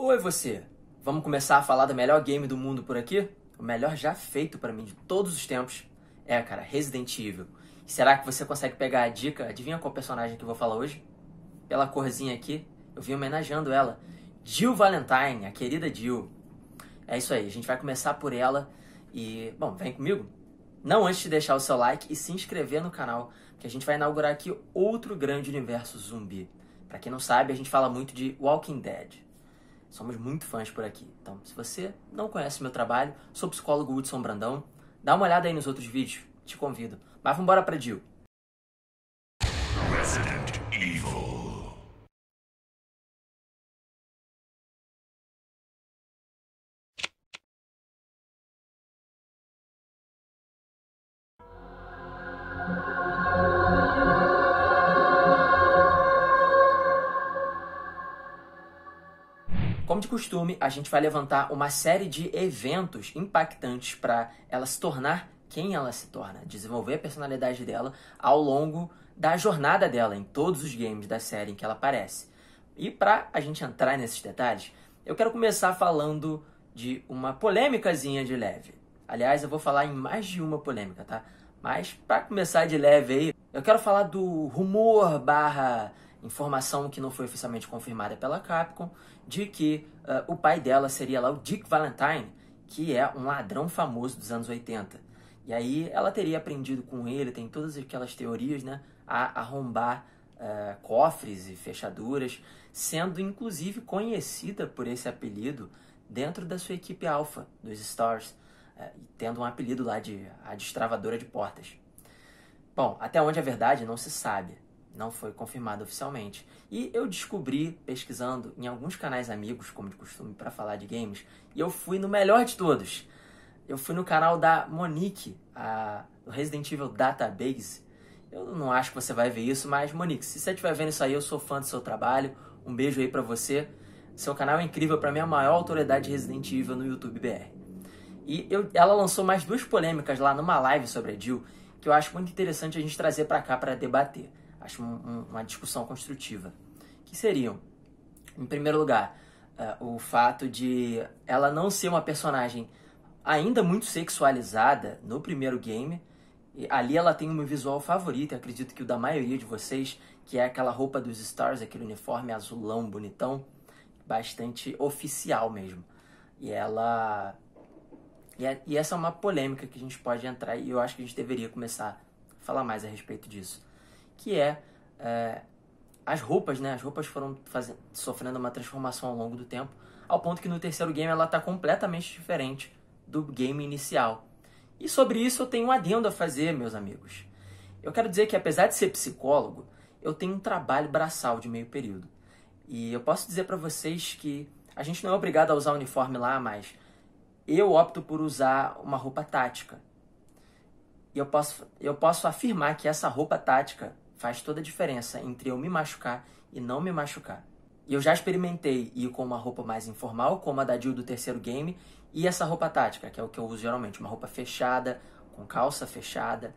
Oi você, vamos começar a falar do melhor game do mundo por aqui? O melhor já feito pra mim de todos os tempos é, cara, Resident Evil. E será que você consegue pegar a dica? Adivinha qual personagem que eu vou falar hoje? Pela corzinha aqui, eu vim homenageando ela. Jill Valentine, a querida Jill. É isso aí, a gente vai começar por ela e, bom, vem comigo. Não antes de deixar o seu like e se inscrever no canal, que a gente vai inaugurar aqui outro grande universo zumbi. Pra quem não sabe, a gente fala muito de Walking Dead. Somos muito fãs por aqui. Então, se você não conhece meu trabalho, sou o psicólogo Hudson Brandão. Dá uma olhada aí nos outros vídeos, te convido. Mas vamos embora pra Jill. Resident Evil. Como de costume, a gente vai levantar uma série de eventos impactantes para ela se tornar quem ela se torna, desenvolver a personalidade dela ao longo da jornada dela em todos os games da série em que ela aparece. E para a gente entrar nesses detalhes, eu quero começar falando de uma polêmicazinha de leve. Aliás, eu vou falar em mais de uma polêmica, tá? Mas para começar de leve aí, eu quero falar do rumor / informação que não foi oficialmente confirmada pela Capcom, de que o pai dela seria lá o Dick Valentine, que é um ladrão famoso dos anos 80. E aí ela teria aprendido com ele, tem todas aquelas teorias, né, a arrombar cofres e fechaduras, sendo inclusive conhecida por esse apelido dentro da sua equipe alfa, dos Stars, tendo um apelido lá de a destravadora de portas. Bom, até onde é verdade não se sabe. Não foi confirmado oficialmente. E eu descobri, pesquisando em alguns canais amigos, como de costume, para falar de games, e eu fui no melhor de todos. Eu fui no canal da Monique, do Resident Evil Database. Eu não acho que você vai ver isso, mas Monique, se você estiver vendo isso aí, eu sou fã do seu trabalho. Um beijo aí pra você. Seu canal é incrível, pra mim é a maior autoridade de Resident Evil no YouTube BR. E ela lançou mais duas polêmicas lá numa live sobre a Jill, que eu acho muito interessante a gente trazer pra cá para debater. Acho uma discussão construtiva. Que seriam, em primeiro lugar, o fato de ela não ser uma personagem ainda muito sexualizada no primeiro game. E ali ela tem o meu visual favorito, e acredito que o da maioria de vocês, que é aquela roupa dos Stars, aquele uniforme azulão bonitão, bastante oficial mesmo. E ela... E essa é uma polêmica que a gente pode entrar, e eu acho que a gente deveria começar a falar mais a respeito disso. Que é as roupas, né? As roupas foram sofrendo uma transformação ao longo do tempo, ao ponto que no terceiro game ela está completamente diferente do game inicial. E sobre isso eu tenho um adendo a fazer, meus amigos. Eu quero dizer que, apesar de ser psicólogo, eu tenho um trabalho braçal de meio período. E eu posso dizer para vocês que a gente não é obrigado a usar uniforme lá, mas eu opto por usar uma roupa tática. E eu posso afirmar que essa roupa tática faz toda a diferença entre eu me machucar e não me machucar. E eu já experimentei ir com uma roupa mais informal, como a da Jill do terceiro game, e essa roupa tática, que é o que eu uso geralmente, uma roupa fechada, com calça fechada,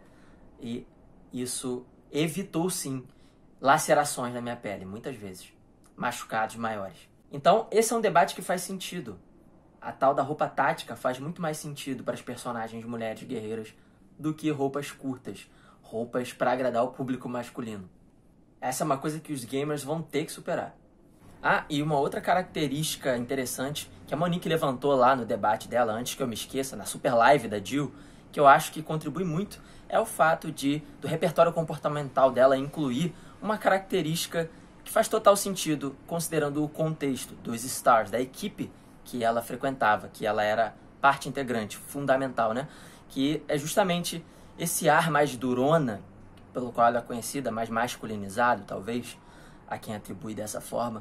e isso evitou, sim, lacerações na minha pele, muitas vezes, machucados maiores. Então, esse é um debate que faz sentido. A tal da roupa tática faz muito mais sentido para as personagens mulheres guerreiras do que roupas curtas, roupas para agradar o público masculino. Essa é uma coisa que os gamers vão ter que superar. Ah, e uma outra característica interessante que a Monique levantou lá no debate dela, antes que eu me esqueça, na super live da Jill, que eu acho que contribui muito, é o fato do repertório comportamental dela incluir uma característica que faz total sentido, considerando o contexto dos Stars, da equipe que ela frequentava, que ela era parte integrante, fundamental, né? Que é justamente esse ar mais durona, pelo qual ela é conhecida, mais masculinizado, talvez, a quem atribui dessa forma.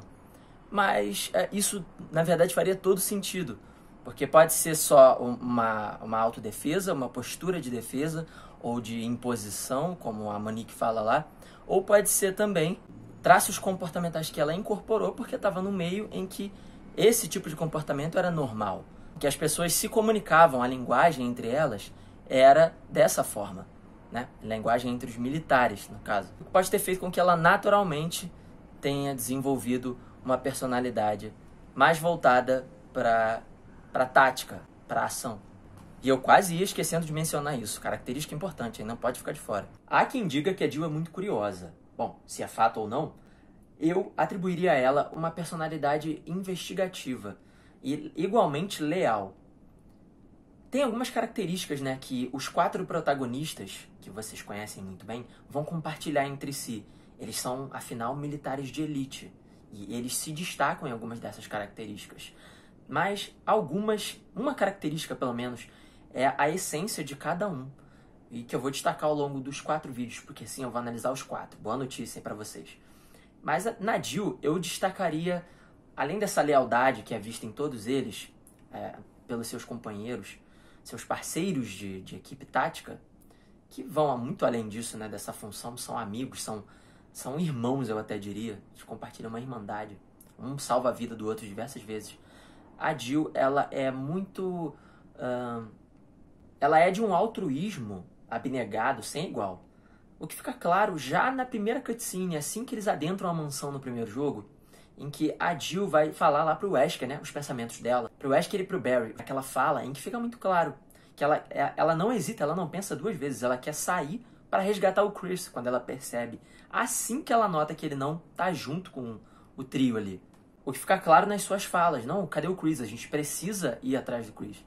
Mas isso, na verdade, faria todo sentido, porque pode ser só uma autodefesa, uma postura de defesa, ou de imposição, como a Monique fala lá, ou pode ser também traços comportamentais que ela incorporou porque estava no meio em que esse tipo de comportamento era normal, que as pessoas se comunicavam, a linguagem entre elas era dessa forma, né? Linguagem entre os militares, no caso. O que pode ter feito com que ela naturalmente tenha desenvolvido uma personalidade mais voltada para tática, para ação. E eu quase ia esquecendo de mencionar isso, característica importante, hein? Não pode ficar de fora. Há quem diga que a Jill é muito curiosa. Bom, se é fato ou não, eu atribuiria a ela uma personalidade investigativa e igualmente leal. Tem algumas características, né, que os 4 protagonistas, que vocês conhecem muito bem, vão compartilhar entre si. Eles são, afinal, militares de elite. E eles se destacam em algumas dessas características. Mas uma característica pelo menos, é a essência de cada um. E que eu vou destacar ao longo dos 4 vídeos, porque sim, eu vou analisar os 4. Boa notícia para vocês. Mas na Jill, eu destacaria, além dessa lealdade que é vista em todos eles, pelos seus companheiros, seus parceiros de equipe tática, que vão muito além disso, né, dessa função, são amigos, são irmãos, eu até diria. Eles compartilham uma irmandade. Um salva a vida do outro diversas vezes. A Jill, ela é muito... ela é de um altruísmo abnegado, sem igual. O que fica claro já na primeira cutscene, assim que eles adentram a mansão no primeiro jogo, em que a Jill vai falar lá pro Wesker, né, os pensamentos dela, pro Wesker e pro Barry, aquela fala em que fica muito claro que ela não hesita, ela não pensa 2 vezes, ela quer sair para resgatar o Chris, quando ela percebe, assim que ela nota que ele não tá junto com o trio ali. O que fica claro nas suas falas, não, cadê o Chris? A gente precisa ir atrás do Chris.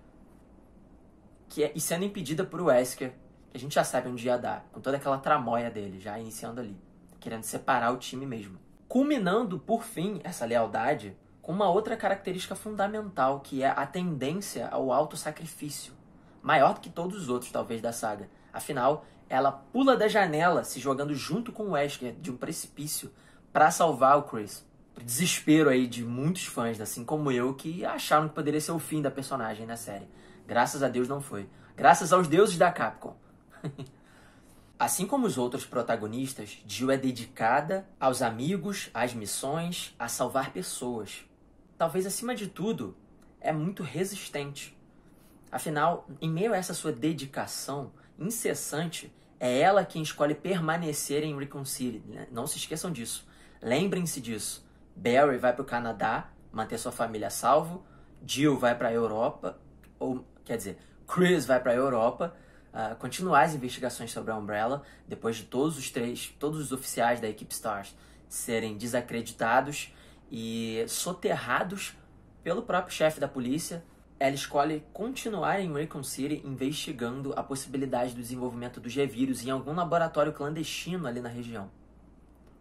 E sendo impedida por Wesker, que a gente já sabe onde ia dar, com toda aquela tramóia dele, já iniciando ali, querendo separar o time mesmo. Culminando, por fim, essa lealdade com uma outra característica fundamental, que é a tendência ao autossacrifício, maior do que todos os outros, talvez, da saga. Afinal, ela pula da janela, se jogando junto com o Wesker de um precipício para salvar o Chris. Pro desespero aí de muitos fãs, assim como eu, que acharam que poderia ser o fim da personagem na série. Graças a Deus não foi. Graças aos deuses da Capcom. Assim como os outros protagonistas, Jill é dedicada aos amigos, às missões, a salvar pessoas. Talvez, acima de tudo, é muito resistente. Afinal, em meio a essa sua dedicação incessante, é ela quem escolhe permanecer em Raccoon City. Não se esqueçam disso. Lembrem-se disso. Barry vai para o Canadá, manter sua família a salvo. Jill vai para a Europa, Chris vai para a Europa, continuar as investigações sobre a Umbrella, depois de todos os oficiais da equipe Stars serem desacreditados e soterrados pelo próprio chefe da polícia. Ela escolhe continuar em Raccoon City investigando a possibilidade do desenvolvimento dos revírus em algum laboratório clandestino ali na região.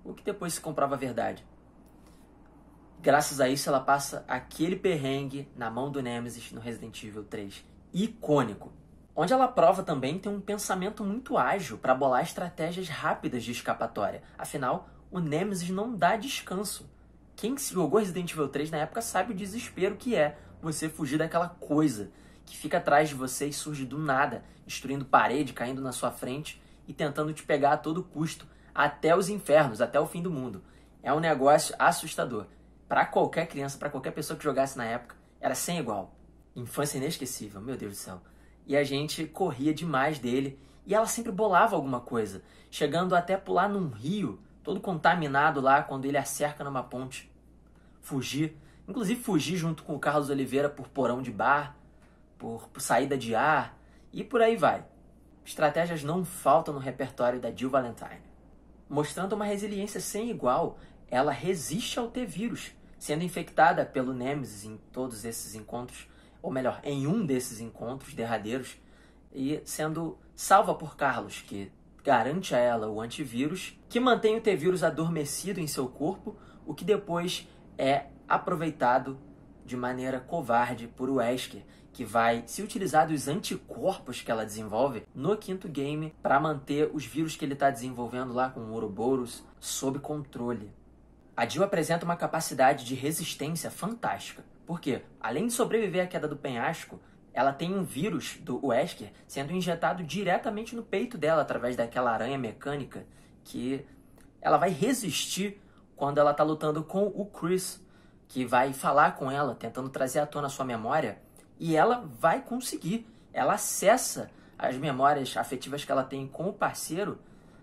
O que depois se comprova a verdade. Graças a isso, ela passa aquele perrengue na mão do Nemesis no Resident Evil 3. Icônico. Onde ela prova também ter um pensamento muito ágil para bolar estratégias rápidas de escapatória. Afinal, o Nemesis não dá descanso. Quem jogou Resident Evil 3 na época sabe o desespero que é você fugir daquela coisa que fica atrás de você e surge do nada, destruindo parede, caindo na sua frente e tentando te pegar a todo custo, até os infernos, até o fim do mundo. É um negócio assustador. Para qualquer criança, para qualquer pessoa que jogasse na época, era sem igual. Infância inesquecível, meu Deus do céu. E a gente corria demais dele, e ela sempre bolava alguma coisa, chegando até pular num rio, todo contaminado lá, quando ele a cerca numa ponte. Fugir, inclusive fugir junto com o Carlos Oliveira por porão de bar, por saída de ar, e por aí vai. Estratégias não faltam no repertório da Jill Valentine. Mostrando uma resiliência sem igual, ela resiste ao T-Vírus, sendo infectada pelo Nemesis em todos esses encontros, ou melhor, em um desses encontros derradeiros, e sendo salva por Carlos, que garante a ela o antivírus, que mantém o T-Vírus adormecido em seu corpo, o que depois é aproveitado de maneira covarde por Wesker, que vai se utilizar dos anticorpos que ela desenvolve no quinto game para manter os vírus que ele está desenvolvendo lá com o Ouroboros sob controle. A Jill apresenta uma capacidade de resistência fantástica, porque, além de sobreviver à queda do penhasco, ela tem um vírus do Wesker sendo injetado diretamente no peito dela através daquela aranha mecânica que ela vai resistir quando ela está lutando com o Chris, que vai falar com ela, tentando trazer à tona a sua memória, e ela vai conseguir. Ela acessa as memórias afetivas que ela tem com o parceiro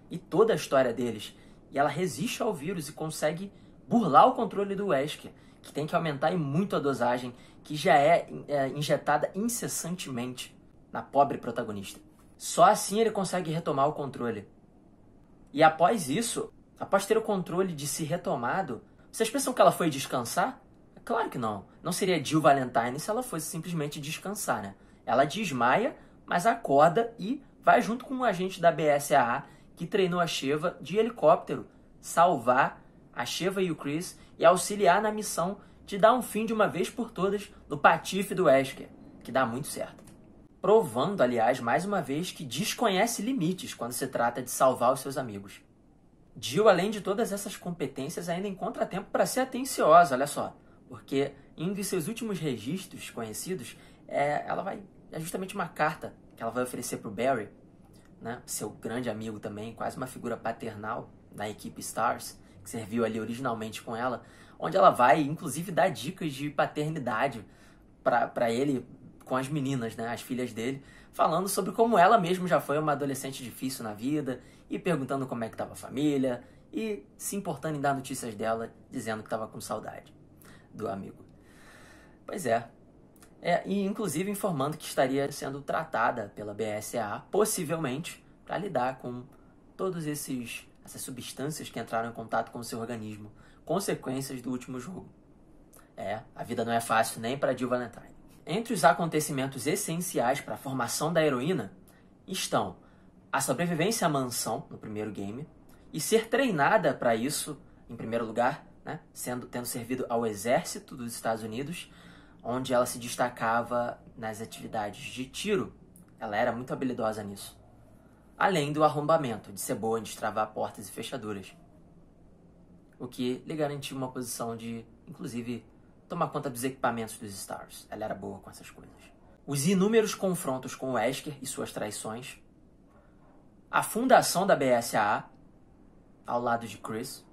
e toda a história deles. E ela resiste ao vírus e consegue burlar o controle do Wesker, que tem que aumentar e muito a dosagem, que já é injetada incessantemente na pobre protagonista. Só assim ele consegue retomar o controle. E após isso, após ter o controle de si retomado, vocês pensam que ela foi descansar? Claro que não. Não seria Jill Valentine se ela fosse simplesmente descansar, né? Ela desmaia, mas acorda e vai junto com um agente da BSAA que treinou a Sheva de helicóptero salvar a Sheva e o Chris e auxiliar na missão de dar um fim de uma vez por todas no patife do Wesker, que dá muito certo. Provando, aliás, mais uma vez que desconhece limites quando se trata de salvar os seus amigos. Jill, além de todas essas competências, ainda encontra tempo para ser atenciosa, olha só. Porque em um de seus últimos registros conhecidos, ela vai... É justamente uma carta que ela vai oferecer para o Barry, né? Seu grande amigo também, quase uma figura paternal da equipe Stars, que serviu ali originalmente com ela, onde ela vai, inclusive, dar dicas de paternidade para ele com as meninas, né? As filhas dele, falando sobre como ela mesma já foi uma adolescente difícil na vida, e perguntando como é que estava a família, e se importando em dar notícias dela, dizendo que estava com saudade do amigo. Pois é. E inclusive informando que estaria sendo tratada pela BSAA, possivelmente, para lidar com todas essas substâncias que entraram em contato com o seu organismo, consequências do último jogo. A vida não é fácil nem para Jill Valentine. Entre os acontecimentos essenciais para a formação da heroína estão a sobrevivência à mansão no primeiro game e ser treinada para isso, em primeiro lugar, né, tendo servido ao exército dos Estados Unidos, onde ela se destacava nas atividades de tiro. Ela era muito habilidosa nisso. Além do arrombamento, de ser boa em destravar portas e fechaduras. O que lhe garantiu uma posição de, inclusive, tomar conta dos equipamentos dos Stars. Ela era boa com essas coisas. Os inúmeros confrontos com o Wesker e suas traições. A fundação da BSAA, ao lado de Chris.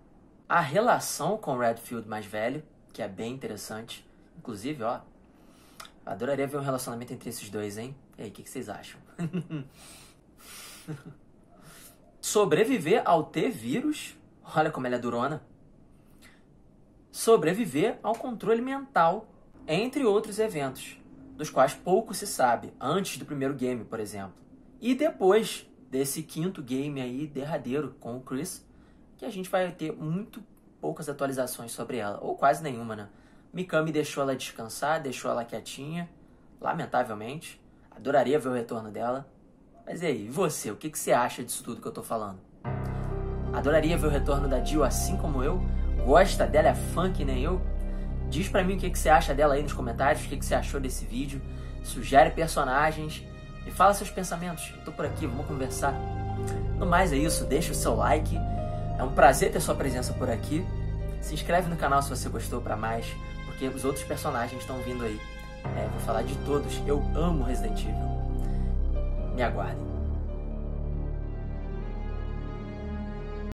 A relação com o Redfield mais velho, que é bem interessante. Inclusive, adoraria ver um relacionamento entre esses dois, hein? E aí, o que vocês acham? Sobreviver ao T-Vírus. Olha como ela é durona. Sobreviver ao controle mental, entre outros eventos, dos quais pouco se sabe, antes do primeiro game, por exemplo. E depois desse quinto game aí, derradeiro, com o Chris, que a gente vai ter muito poucas atualizações sobre ela, ou quase nenhuma, né? Mikami deixou ela descansar, deixou ela quietinha, lamentavelmente. Adoraria ver o retorno dela. Mas e aí, e você? O que você acha disso tudo que eu tô falando? Adoraria ver o retorno da Jill assim como eu? Gosta dela? É fã que nem eu? Diz pra mim o que você acha dela aí nos comentários, o que você achou desse vídeo. Sugere personagens, me fala seus pensamentos. Eu tô por aqui, vamos conversar. No mais é isso, deixa o seu like. É um prazer ter sua presença por aqui. Se inscreve no canal se você gostou pra mais, porque os outros personagens estão vindo aí. Vou falar de todos. Eu amo Resident Evil. Me aguardem.